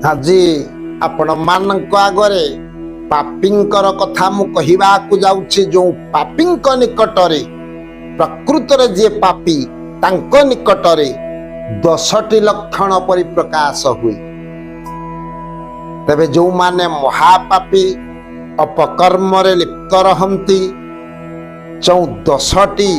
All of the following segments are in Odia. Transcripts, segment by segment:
ଆଜି ଆପଣ ମାନଙ୍କ ଆଗରେ ପାପୀଙ୍କର କଥା ମୁଁ କହିବାକୁ ଯାଉଛି। ଯେଉଁ ପାପୀଙ୍କ ନିକଟରେ ପ୍ରକୃତରେ ଯିଏ ପାପୀ ତାଙ୍କ ନିକଟରେ 10ଟି ଲକ୍ଷଣ ପରିପ୍ରକାଶ ହୁଏ। ତେବେ ଯେଉଁମାନେ ମହାପାପୀ ଅପକର୍ମରେ ଲିପ୍ତ ରହନ୍ତି, ଯେଉଁ 10ଟି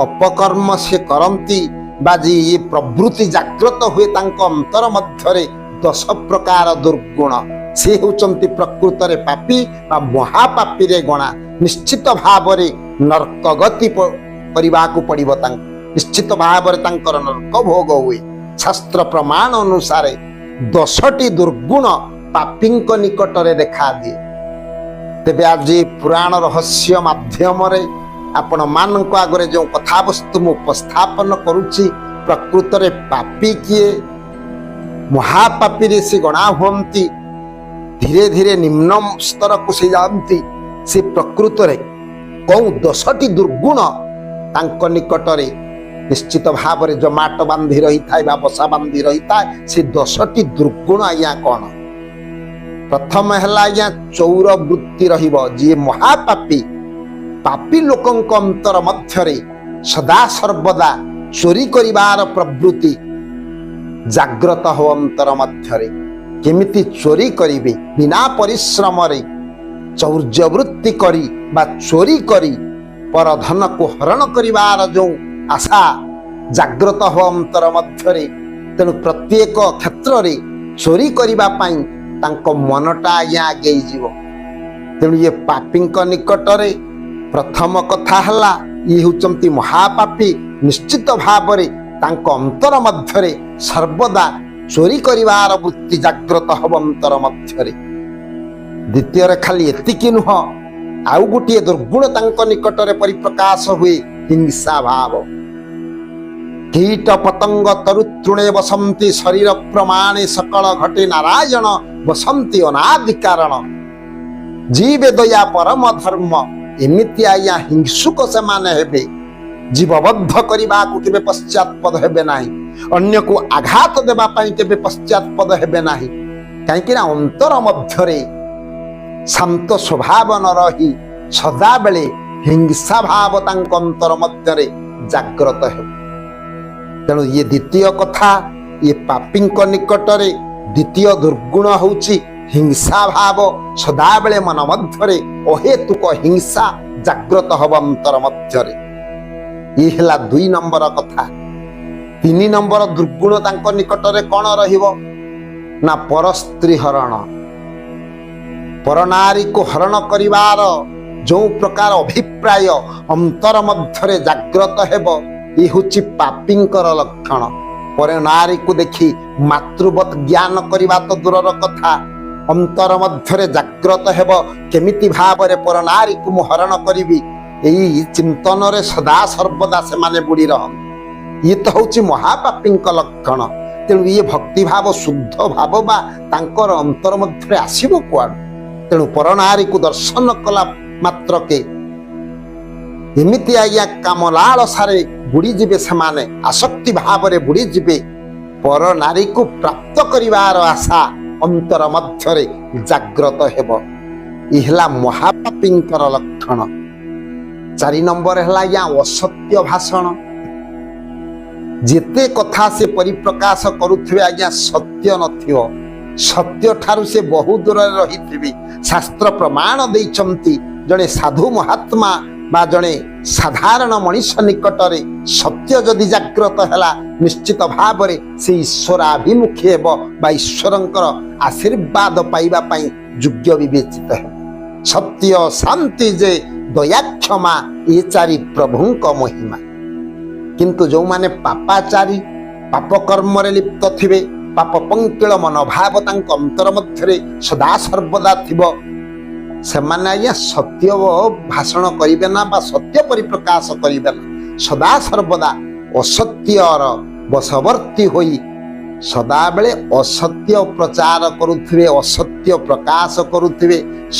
ଅପକର୍ମ ସେ କରନ୍ତି ବା ଏ ପ୍ରବୃତ୍ତି ଜାଗ୍ରତ ହୁଏ ତାଙ୍କ ଅନ୍ତର ମଧ୍ୟରେ 10 ପ୍ରକାର ଦୁର୍ଗୁଣ, ସେ ହେଉଛନ୍ତି ପ୍ରକୃତରେ ପାପୀ ବା ମହାପାପୀରେ ଗଣା। ନିଶ୍ଚିତ ଭାବରେ ନର୍କ ଗତି କରିବାକୁ ପଡ଼ିବ ତାଙ୍କୁ। ନିଶ୍ଚିତ ଭାବରେ ତାଙ୍କର ନର୍କ ଭୋଗ ହୁଏ। ଶାସ୍ତ୍ର ପ୍ରମାଣ ଅନୁସାରେ 10ଟି ଦୁର୍ଗୁଣ ପାପୀଙ୍କ ନିକଟରେ ଦେଖାଦିଏ। ତେବେ ଆଜି ପୁରାଣ ରହସ୍ୟ ମାଧ୍ୟମରେ ଆପଣ ମାନଙ୍କ ଆଗରେ ଯେଉଁ କଥାବସ୍ତୁ ମୁଁ ଉପସ୍ଥାପନ କରୁଛି, ପ୍ରକୃତରେ ପାପୀ କିଏ, ମହାପାପୀରେ ସେ ଗଣା ହୁଅନ୍ତି, ଧୀରେ ଧୀରେ ନିମ୍ନ ସ୍ତରକୁ ସେ ଯାଆନ୍ତି। ସେ ପ୍ରକୃତରେ କେଉଁ 10ଟି ଦୁର୍ଗୁଣ ତାଙ୍କ ନିକଟରେ ନିଶ୍ଚିତ ଭାବରେ ଜମାଟ ବାନ୍ଧି ରହିଥାଏ ବା ବସା ବାନ୍ଧି ରହିଥାଏ। ସେ 10ଟି ଦୁର୍ଗୁଣ ଆଜ୍ଞା କଣ? ପ୍ରଥମ ହେଲା ଆଜ୍ଞା ଚୌର ବୃତ୍ତି ରହିବ। ଯିଏ ମହାପାପୀ, ପାପୀ ଲୋକଙ୍କ ଅନ୍ତର ମଧ୍ୟରେ ସଦା ସର୍ବଦା ଚୋରି କରିବାର ପ୍ରବୃତ୍ତି ଜାଗ୍ରତ ହବ ଅନ୍ତର ମଧ୍ୟରେ। କେମିତି ଚୋରି କରିବେ? ବିନା ପରିଶ୍ରମରେ ଚୌର୍ଯ୍ୟ ବୃତ୍ତି କରି ବା ଚୋରି କରି ପରଧନକୁ ହରଣ କରିବାର ଯେଉଁ ଆଶା ଜାଗ୍ରତ ହବ ଅନ୍ତର ମଧ୍ୟରେ। ତେଣୁ ପ୍ରତ୍ୟେକ କ୍ଷେତ୍ରରେ ଚୋରି କରିବା ପାଇଁ ତାଙ୍କ ମନଟା ଆଜ୍ଞା ଆଗେଇ ଯିବ। ତେଣୁ ଇଏ ପାପୀଙ୍କ ନିକଟରେ ପ୍ରଥମ କଥା ହେଲା, ଇଏ ହେଉଛନ୍ତି ମହାପାପୀ। ନିଶ୍ଚିତ ଭାବରେ ତାଙ୍କ ଅନ୍ତର ମଧ୍ୟରେ ସର୍ବଦା ଚୋରି କରିବାର ବୃତ୍ତି ଜାଗ୍ରତ ହବ ଅନ୍ତର ମଧ୍ୟରେ। ଦ୍ୱିତୀୟରେ ଖାଲି ଏତିକି ନୁହଁ, ଆଉ ଗୋଟିଏ ଦୁର୍ଗୁଣ ତାଙ୍କ ନିକଟରେ ପରିପ୍ରକାଶ ହୁଏ, ହିଂସା ଭାବ। କୀଟ ପତଙ୍ଗ ତରୁତୃଣେ ବସନ୍ତି, ଶରୀର ପ୍ରମାଣେ ସକଳ ଘଟେ ନାରାୟଣ ବସନ୍ତି ଅନାଦି କାରଣ। ଜୀବେ ଦୟା ପରମ ଧର୍ମ। ଏମିତି ଆଜ୍ଞା ହିଂସୁକ ସେମାନେ ହେବେ। ଜୀବବଦ୍ଧ କରିବାକୁ କେବେ ପଶ୍ଚାତପଦ ହେବେ ନାହିଁ। ଅନ୍ୟକୁ ଆଘାତ ଦେବା ପାଇଁ କେବେ ପଶ୍ଚାତପଦ ହେବେ ନାହିଁ। କାହିଁକି ନା ଅନ୍ତର ମଧ୍ୟରେ ଶାନ୍ତ ସ୍ୱଭାବ ନ ରହି ସଦାବେଳେ ହିଂସା ଭାବ ତାଙ୍କ ଅନ୍ତର ମଧ୍ୟରେ ଜାଗ୍ରତ ହେବ। ତେଣୁ ଇଏ ଦ୍ୱିତୀୟ କଥା। ଇଏ ପାପୀଙ୍କ ନିକଟରେ ଦ୍ୱିତୀୟ ଦୁର୍ଗୁଣ ହେଉଛି ହିଂସା ଭାବ। ସଦାବେଳେ ମନ ମଧ୍ୟରେ ଅହେତୁକ ହିଂସା ଜାଗ୍ରତ ହବ ଅନ୍ତର ମଧ୍ୟରେ। ଇଏ ହେଲା 2 ନମ୍ବର କଥା। 3 ନମ୍ବର ଦୁର୍ଗୁଣ ତାଙ୍କ ନିକଟରେ କଣ ରହିବ ନା ପରସ୍ତ୍ରୀ ହରଣ। ପରନାରୀକୁ ହରଣ କରିବାର ଯେଉଁ ପ୍ରକାର ଅଭିପ୍ରାୟ ଅନ୍ତର ମଧ୍ୟରେ ଜାଗ୍ରତ ହେବ, ଏ ହେଉଛି ପାପୀଙ୍କର ଲକ୍ଷଣ। ପରନାରୀକୁ ଦେଖି ମାତୃବତ୍ ଜ୍ଞାନ କରିବା ତ ଦୂରର କଥା, ଅନ୍ତର ମଧ୍ୟରେ ଜାଗ୍ରତ ହେବ କେମିତି ଭାବରେ ପରନାରୀକୁ ମୁଁ ହରଣ କରିବି। ଏଇ ଚିନ୍ତନରେ ସଦା ସର୍ବଦା ସେମାନେ ବୁଡ଼ି ରହନ୍ତି। ଇଏ ତ ହେଉଛି ମହାପାପୀଙ୍କ ଲକ୍ଷଣ। ତେଣୁ ଇଏ ଭକ୍ତିଭାବ ଶୁଦ୍ଧ ଭାବ ବା ତାଙ୍କର ଅନ୍ତର ମଧ୍ୟରେ ଆସିବ କୁଆଡୁ? ତେଣୁ ପରନାରୀକୁ ଦର୍ଶନ କଲା ମାତ୍ରକେ ଏମିତି ଆଜ୍ଞା କାମ ଲାଳସାରେ ବୁଡ଼ିଯିବେ ସେମାନେ, ଆସକ୍ତି ଭାବରେ ବୁଡ଼ିଯିବେ। ପରନାରୀକୁ ପ୍ରାପ୍ତ କରିବାର ଆଶା ଅନ୍ତର ମଧ୍ୟରେ ଜାଗ୍ରତ ହେବ। ଏ ହେଲା ମହାପାପୀଙ୍କର ଲକ୍ଷଣ। 4 ନମ୍ବର ହେଲା ଆଜ୍ଞା ଅସତ୍ୟ ଭାଷଣ। ଯେତେ କଥା ସେ ପରିପ୍ରକାଶ କରୁଥିବେ ଆଜ୍ଞା ସତ୍ୟ ନଥିବ। ସତ୍ୟ ଠାରୁ ସେ ବହୁ ଦୂରରେ ରହିଥିବେ। ଶାସ୍ତ୍ର ପ୍ରମାଣ ଦେଇଛନ୍ତି, ଜଣେ ସାଧୁ ମହାତ୍ମା ବା ଜଣେ ସାଧାରଣ ମଣିଷ ନିକଟରେ ସତ୍ୟ ଯଦି ଜାଗ୍ରତ ହେଲା, ନିଶ୍ଚିତ ଭାବରେ ସେ ଈଶ୍ୱରାଭିମୁଖୀ ହେବ ବା ଈଶ୍ୱରଙ୍କର ଆଶୀର୍ବାଦ ପାଇବା ପାଇଁ ଯୋଗ୍ୟ ବିବେଚିତ ହେବ। ସତ୍ୟ, ଶାନ୍ତି ଯେ ଦୟା କ୍ଷମା, ଏ 4 ପ୍ରଭୁଙ୍କ ମହିମା। କିନ୍ତୁ ଯେଉଁମାନେ ପାପାଚାରୀ, ପାପ କର୍ମରେ ଲିପ୍ତ ଥିବେ, ପାପ ପଙ୍କିଳ ମନୋଭାବ ତାଙ୍କ ଅନ୍ତର ମଧ୍ୟରେ ସଦା ସର୍ବଦା ଥିବ, ସେମାନେ ଆଜ୍ଞା ସତ୍ୟ ଭାଷଣ କରିବେ ନା ବା ସତ୍ୟ ପରିପ୍ରକାଶ କରିବେ ନା। ସଦା ସର୍ବଦା ଅସତ୍ୟର ବଶବର୍ତ୍ତୀ ହୋଇ ସଦାବେଳେ ଅସତ୍ୟ ପ୍ରଚାର କରୁଥିବେ, ଅସତ୍ୟ ପ୍ରକାଶ କରୁଥିବେ।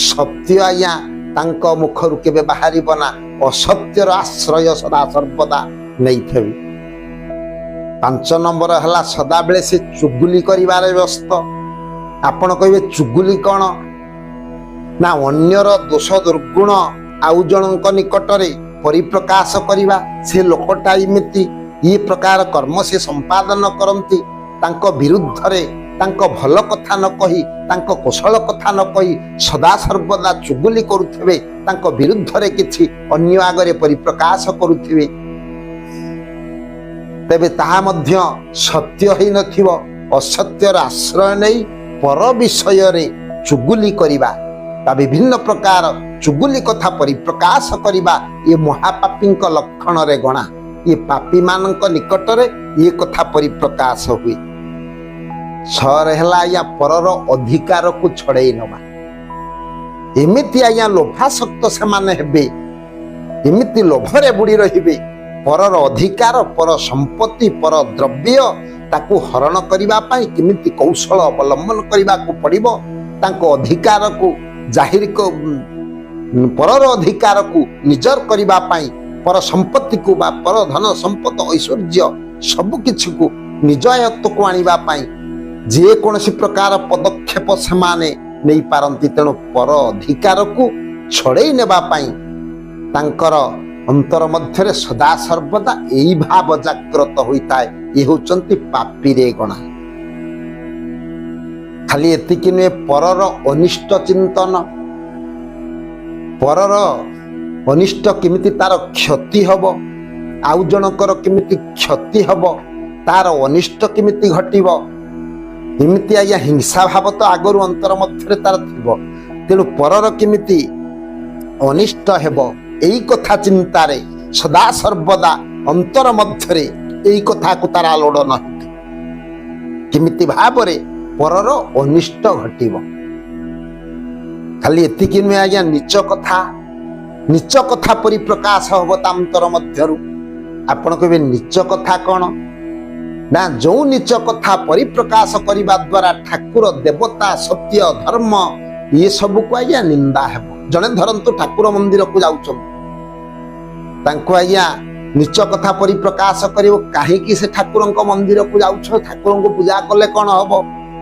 ସତ୍ୟ ଆଜ୍ଞା ତାଙ୍କ ମୁଖରୁ କେବେ ବାହାରିବ ନା। ଅସତ୍ୟର ଆଶ୍ରୟ ସଦା ସର୍ବଦା ନେଇଥିବେ। 5 ନମ୍ବର ହେଲା ସଦାବେଳେ ସେ ଚୁଗୁଲି କରିବାରେ ବ୍ୟସ୍ତ। ଆପଣ କହିବେ ଚୁଗୁଲି କଣ ନା ଅନ୍ୟର ଦୋଷ ଦୁର୍ଗୁଣ ଆଉ ଜଣଙ୍କ ନିକଟରେ ପରିପ୍ରକାଶ କରିବା। ସେ ଲୋକଟା ଏମିତି ଏ ପ୍ରକାର କର୍ମ ସେ ସମ୍ପାଦନ କରନ୍ତି, ତାଙ୍କ ବିରୁଦ୍ଧରେ ତାଙ୍କ ଭଲ କଥା ନ କହି, ତାଙ୍କ କୁଶଳ କଥା ନ କହି ସଦା ସର୍ବଦା ଚୁଗୁଲି କରୁଥିବେ, ତାଙ୍କ ବିରୁଦ୍ଧରେ କିଛି ଅନ୍ୟ ଆଗରେ ପରିପ୍ରକାଶ କରୁଥିବେ, ତେବେ ତାହା ମଧ୍ୟ ସତ୍ୟ ହେଇନଥିବ। ଅସତ୍ୟର ଆଶ୍ରୟ ନେଇ ପର ବିଷୟରେ ଚୁଗୁଲି କରିବା ବା ବିଭିନ୍ନ ପ୍ରକାର ଚୁଗୁଲି କଥା ପରିପ୍ରକାଶ କରିବା ଏ ମହାପାପୀଙ୍କ ଲକ୍ଷଣରେ ଗଣା। ଏ ପାପୀ ମାନଙ୍କ ନିକଟରେ ଏ କଥା ପରିପ୍ରକାଶ ହୁଏ। ଛଅରେ ହେଲା ଆଜ୍ଞା ପରର ଅଧିକାରକୁ ଛଡେଇ ନେବା। ଏମିତି ଆଜ୍ଞା ଲୋଭାସକ୍ତ ସେମାନେ ହେବେ, ଏମିତି ଲୋଭରେ ବୁଡି ରହିବେ, ପରର ଅଧିକାର, ପର ସମ୍ପତ୍ତି, ପର ଦ୍ରବ୍ୟ ତାକୁ ହରଣ କରିବା ପାଇଁ କେମିତି କୌଶଳ ଅବଲମ୍ବନ କରିବାକୁ ପଡିବ, ତାଙ୍କ ଅଧିକାରକୁ ଜାହିର ପରର ଅଧିକାରକୁ ନିଜର କରିବା ପାଇଁ, ପର ସମ୍ପତ୍ତିକୁ ବା ପର ଧନ ସମ୍ପଦ ଐଶ୍ୱର୍ଯ୍ୟ ସବୁ କିଛିକୁ ନିଜ ଆୟତ୍ତକୁ ଆଣିବା ପାଇଁ ଯେକୌଣସି ପ୍ରକାର ପଦକ୍ଷେପ ସେମାନେ ନେଇପାରନ୍ତି। ତେଣୁ ପର ଅଧିକାରକୁ ଛଡେଇ ନେବା ପାଇଁ ତାଙ୍କର ଅନ୍ତର ମଧ୍ୟରେ ସଦା ସର୍ବଦା ଏଇ ଭାବ ଜାଗ୍ରତ ହୋଇଥାଏ। ଏ ହେଉଛନ୍ତି ପାପୀରେ ଗଣା। ଖାଲି ଏତିକି ନୁହେଁ, ପରର ଅନିଷ୍ଟ ଚିନ୍ତନ, ପରର ଅନିଷ୍ଟ କେମିତି ତାର କ୍ଷତି ହବ, ଆଉ ଜଣଙ୍କର କେମିତି କ୍ଷତି ହବ, ତାର ଅନିଷ୍ଟ କେମିତି ଘଟିବ, ଏମିତି ଆଜ୍ଞା ହିଂସା ଭାବ ତ ଆଗରୁ ଅନ୍ତର ମଧ୍ୟରେ ତାର ଥିବ। ତେଣୁ ପରର କେମିତି ଅନିଷ୍ଟ ହେବ ଏଇ କଥା ଚିନ୍ତାରେ ସଦା ସର୍ବଦା ଅନ୍ତର ମଧ୍ୟରେ ଏଇ କଥାକୁ ତାର ଆଲୋଡ଼ନ ହେବେ, କେମିତି ଭାବରେ ପରର ଅନିଷ୍ଟ ଘଟିବ। ଖାଲି ଏତିକି ନୁହେଁ ଆଜ୍ଞା, ନିଚ କଥା ପରିପ୍ରକାଶ ହବ ତା ଅନ୍ତର ମଧ୍ୟରୁ। ଆପଣ କହିବେ ନିଚ କଥା କଣ ନା, ଯୋଉ ନିଚ କଥା ପରିପ୍ରକାଶ କରିବା ଦ୍ୱାରା ଠାକୁର ଦେବତା ସତ୍ୟ ଧର୍ମ ଇଏ ସବୁକୁ ଆଜ୍ଞା ନିନ୍ଦା ହେବ। ଜଣେ ଧରନ୍ତୁ ଠାକୁର ମନ୍ଦିରକୁ ଯାଉଛନ୍ତି, ତାଙ୍କୁ ଆଜ୍ଞା ନିଚ କଥା ପରିପ୍ରକାଶ କରିବ, କାହିଁକି ସେ ଠାକୁରଙ୍କ ମନ୍ଦିରକୁ ଯାଉଛ, ଠାକୁରଙ୍କୁ ପୂଜା କଲେ କଣ ହବ,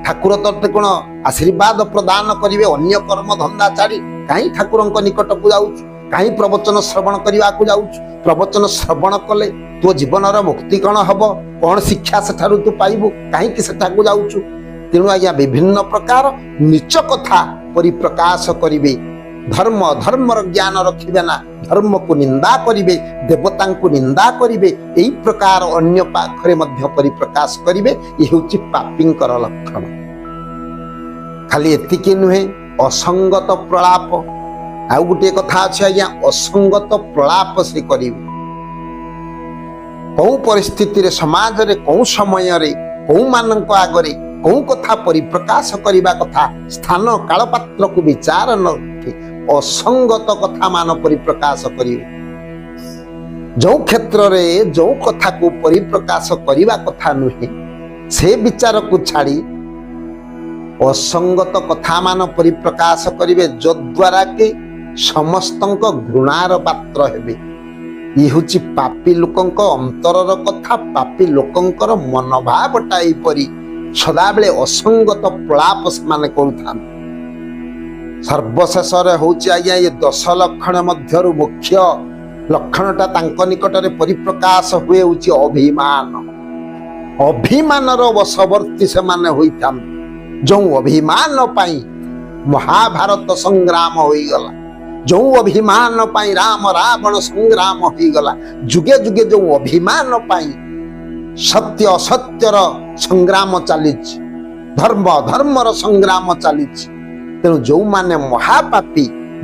ଠାକୁର ତତେ କଣ ଆଶୀର୍ବାଦ ପ୍ରଦାନ କରିବେ, ଅନ୍ୟ କର୍ମ ଧନ୍ଦା ଛାଡି କାହିଁ ଠାକୁରଙ୍କ ନିକଟକୁ ଯାଉଛୁ, କାହିଁ ପ୍ରବଚନ ଶ୍ରବଣ କରିବାକୁ ଯାଉଛୁ, ପ୍ରବଚନ ଶ୍ରବଣ କଲେ ତୋ ଜୀବନର ମୁକ୍ତି କଣ ହବ, କଣ ଶିକ୍ଷା ସେଠାରୁ ତୁ ପାଇବୁ, କାହିଁକି ସେଠାକୁ ଯାଉଛୁ। ତେଣୁ ଆଜ୍ଞା ବିଭିନ୍ନ ପ୍ରକାର ନିଚ କଥା ପରିପ୍ରକାଶ କରିବେ, ଧର୍ମର ଜ୍ଞାନ ରଖିବେ ନା, ଧର୍ମକୁ ନିନ୍ଦା କରିବେ, ଦେବତାଙ୍କୁ ନିନ୍ଦା କରିବେ, ଏଇ ପ୍ରକାର ଅନ୍ୟ ପାଖରେ ମଧ୍ୟ ପରିପ୍ରକାଶ କରିବେ। ଏ ହେଉଛି ପାପୀଙ୍କର ଲକ୍ଷଣ। ଖାଲି ଏତିକି ନୁହେଁ, ଅସଙ୍ଗତ ପ୍ରଳାପ, ଆଉ ଗୋଟିଏ କଥା ଅଛି ଆଜ୍ଞା, ଅସଙ୍ଗତ ପ୍ରଳାପ ସେ କରିବେ। କୋଉ ପରିସ୍ଥିତିରେ ସମାଜରେ କୋଉ ସମୟରେ କୋଉମାନଙ୍କ ଆଗରେ କୋଉ କଥା ପରିପ୍ରକାଶ କରିବା କଥା, ସ୍ଥାନ କାଳ ପାତ୍ରକୁ ବିଚାର ନ ରଖି ଅସଙ୍ଗତ କଥା ମାନ ପରିପ୍ରକାଶ କରିବେ। ଯୋଉ କ୍ଷେତ୍ରରେ ଯୋଉ କଥାକୁ ପରିପ୍ରକାଶ କରିବା କଥା ନୁହେଁ ସେ ବିଚାରକୁ ଛାଡି ଅସଙ୍ଗତ କଥା ମାନ ପରିପ୍ରକାଶ କରିବେ, ଯଦ୍ୱାରା କି ସମସ୍ତଙ୍କ ଘୃଣାର ପାତ୍ର ହେବେ। ଇଏ ହେଉଛି ପାପୀ ଲୋକଙ୍କ ଅନ୍ତରର କଥା, ପାପୀ ଲୋକଙ୍କର ମନୋଭାବଟା ଏଇପରି ସଦାବେଳେ ଅସଙ୍ଗତ ପ୍ରଳାପ ସେମାନେ କରୁଥାନ୍ତି। ସର୍ବଶେଷରେ ହଉଛି ଆଜ୍ଞା ଏ 10 ଲକ୍ଷଣ ମଧ୍ୟରୁ ମୁଖ୍ୟ ଲକ୍ଷଣଟା ତାଙ୍କ ନିକଟରେ ପରିପ୍ରକାଶ ହୁଏ ହଉଛି ଅଭିମାନ। ଅଭିମାନର ବଶବର୍ତ୍ତୀ ସେମାନେ ହୋଇଥାନ୍ତି। ଯୋଉ ଅଭିମାନ ପାଇଁ ମହାଭାରତ ସଂଗ୍ରାମ ହୋଇଗଲା, ଯୋଉ ଅଭିମାନ ପାଇଁ ରାମ ରାବଣ ସଂଗ୍ରାମ ହୋଇଗଲା, ଯୁଗେ ଯୁଗେ ଯୋଉ ଅଭିମାନ ପାଇଁ ସତ୍ୟ ଅସତ୍ୟର ସଂଗ୍ରାମ ଚାଲିଛି, ଧର୍ମର ସଂଗ୍ରାମ ଚାଲିଛି। ତେଣୁ ଯୋଉମାନେ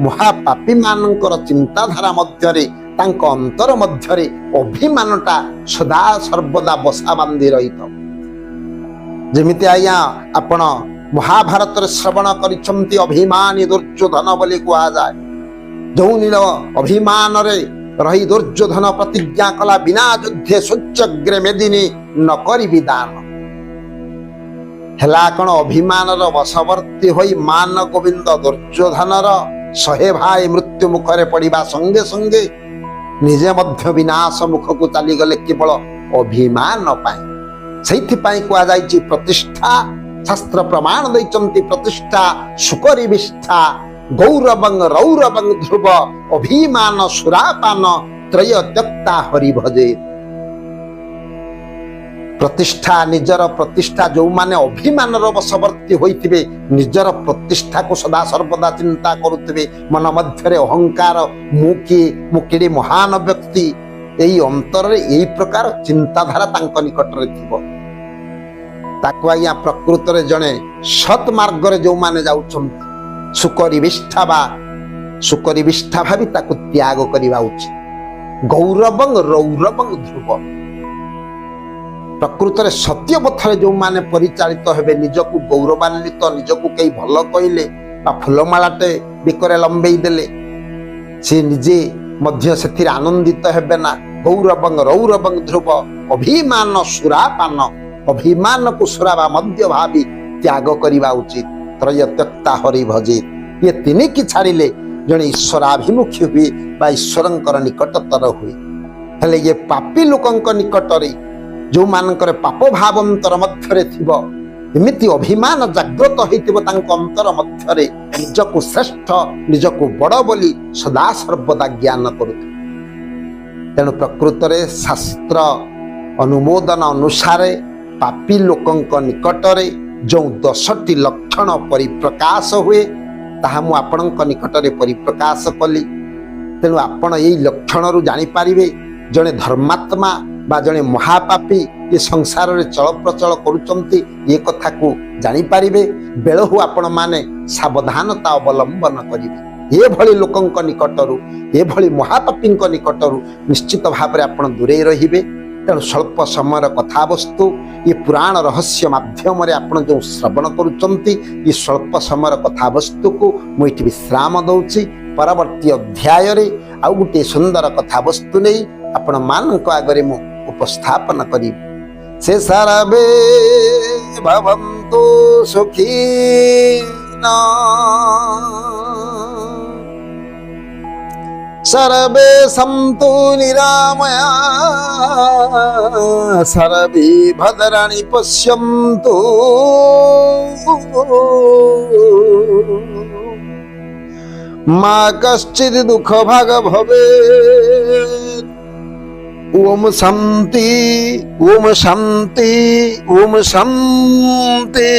ମହାପାପୀ ମାନଙ୍କର ଚିନ୍ତାଧାରା ମଧ୍ୟରେ, ତାଙ୍କ ଅନ୍ତର ମଧ୍ୟରେ ଅଭିମାନଟା ସଦା ସର୍ବଦା ବସା ବାନ୍ଧି ରହିଥାଉ। ଯେମିତି ଆଜ୍ଞା ଆପଣ ମହାଭାରତରେ ଶ୍ରବଣ କରିଛନ୍ତି, ଅଭିମାନୀ ଦୁର୍ଯ୍ୟୋଧନ ବୋଲି କୁହାଯାଏ। ଯୋଉ ନୀଳ ଅଭିମାନରେ ରହି ଦୁର୍ଯ୍ୟୋଧନ ପ୍ରତିଜ୍ଞା କଲା, ବିନା ଯୁଦ୍ଧେ ସ୍ୱଚ୍ଛଗ୍ରେ ମେଦିନୀ ନ କରିବି ଦାନ। ହେଲା କଣ, ଅଭିମାନର ବଶବର୍ତ୍ତୀ ହୋଇ ମାନ ଗୋବିନ୍ଦ ଦୁର୍ଯ୍ୟୋଧନର 100 ଭାଇ ମୃତ୍ୟୁ ମୁଖରେ ପଡିବା ସଙ୍ଗେ ସଙ୍ଗେ ନିଜେ ମଧ୍ୟ ବିନାଶ ମୁଖକୁ ଚାଲିଗଲେ କେବଳ ଅଭିମାନ ପାଇଁ। ସେଇଥିପାଇଁ କୁହାଯାଇଛି ପ୍ରତିଷ୍ଠା शास्त्र प्रमाण दैचंती प्रतिष्ठा सुकरिविष्ठा गौरवं रौरवं ध्रुव अभिमान सुरापान त्रय त्यक्ता हरि भजे। प्रतिष्ठा निजर प्रतिष्ठा जो माने अभिमान वशवर्ती होइथिबे निजर प्रतिष्ठा को सदा सर्वदा चिंता करुथिबे मन मध्यरे अहंकार मुकिड़ी महान व्यक्ति एई अंतर रे एई प्रकार चिंताधारा तांक निकट रे थिबो ताको आज्ञा प्रकृत रे जणे सत मार्ग रे जो माने जाउछंती सुकरिविष्ठा भावी ताको त्याग करिवा उचित। गौरवं रौरवं ध्रुव प्रकृत रे सत्य पथरे जो माने परिचालित हेबे निजकु गौरवान्वित निजकु कई भल कहले बा फुलमालाटे बिकरे लंबेई देले से निजे मध्य सेथिर आनंदित हेबे ना। गौरवं रौरवं ध्रुव अभिमान सुरापान अभिमान को सुराबा मध्य भावी त्याग करिवा उचित। त्रय त्यक्ता हरि भजे ये तिनि की छाड़िले जणे ईश्वराभिमुखी हुए बा ईश्वरंकर निकटतर हुए। हेले ये पापी लोकंक निकटरे जो मानकर पाप भाव अंतर मध्यरे थिबो एमिति अभिमान जागृत होइतिबो तांक अंतर मध्यरे निजको श्रेष्ठ निजको बड़ बोली सदा सर्वदा ज्ञान करुथि। तेणु प्रकृत रे शास्त्र अनुमोदन अनुसार पापी लोकंक निकटरे जो 10टी लक्षण परिप्रकाश हुए ताहा मु आपणक निकटरे परिप्रकाश कली। तेणु आपण एई लक्षण रु जानि पारिबे जणे धर्मात्मा बा जणे महापापी ये संसार रे चल प्रचल करुचंती ये कथा को जानि पारिबे। बेलहु आपण माने सावधानता अवलंबन करिवे। ये भली लोकंक निकटरू ये भली महापापींक निकटरू निश्चित भाव रे आपण दूरे रहिबे। तेणु स्वल्प समय कथा वस्तु ये पुराण रहस्य माध्यम रे आपण जो श्रवण करुचंती ये स्वल्प समय कथा वस्तु को मुइठी विश्राम दउची। परवर्ती अध्याय रे आउ गुटे सुंदर कथा वस्तु नै आपण मानक आगरे मु उपस्थापन करी। से सर्वे भवन्तु सुखिनः सर्वे सन्तु निरामया सर्वे भद्राणि पश्यन्तु मा कश्चित् दुःख भाग भवेत्। ओम शांति ओम शांति ओम शांति।